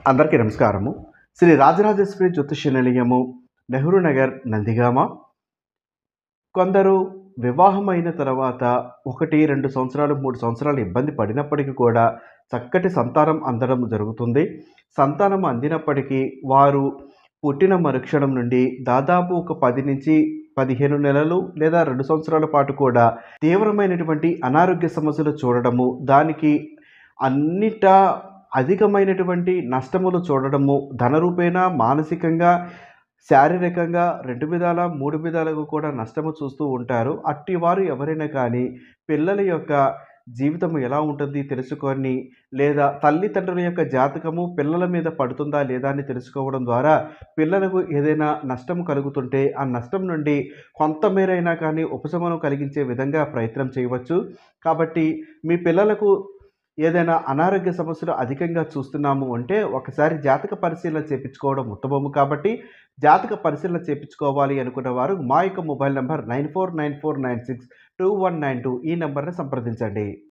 అందరికీ నమస్కారము. శ్రీ రాజరాజేశ్వరి జ్యోతిష్య నిలయము, నెహ్రూ నగర్, నందిగామ. కొందరు వివాహం అయిన తర్వాత 1, 2 సంవత్సరాలు, 3 సంవత్సరాలు ఇబ్బంది పడినప్పటికీ కూడా చక్కటి సంతానం అందడం జరుగుతుంది. సంతానం అందినప్పటికీ వారు పుట్టిన మరుక్షణం నుండి దాదాపు ఒక 10 నుంచి 15 నెలలు లేదా 2 సంవత్సరాల పాటు కూడా తీవ్రమైనటువంటి అనారోగ్య సమస్యలు చూడడము, దానికి అన్నిటా అధికమైనటువంటి నష్టములు చూడడము, ధనరూపేణా, మానసికంగా, శారీరకంగా 2 విధాల, 3 విధాలుగా కూడా నష్టము చూస్తూ ఉంటారు. అట్టి వారు ఎవరైనా కానీ పిల్లల యొక్క జీవితం ఎలా ఉంటుంది తెలుసుకొని, లేదా తల్లిదండ్రుల యొక్క జాతకము పిల్లల మీద పడుతుందా లేదా అని తెలుసుకోవడం ద్వారా పిల్లలకు ఏదైనా నష్టం కలుగుతుంటే ఆ నష్టం నుండి కొంతమేరైనా కానీ ఉపశమనం కలిగించే విధంగా ప్రయత్నం చేయవచ్చు. కాబట్టి మీ పిల్లలకు ఏదైనా అనారోగ్య సమస్యలు అధికంగా చూస్తున్నాము అంటే ఒకసారి జాతక పరిశీలన చేపించుకోవడం ఉత్తమము. కాబట్టి జాతక పరిశీలన చేపించుకోవాలి అనుకున్న వారు మా యొక్క మొబైల్ నంబర్ 9494962192 ఈ నంబర్ని సంప్రదించండి.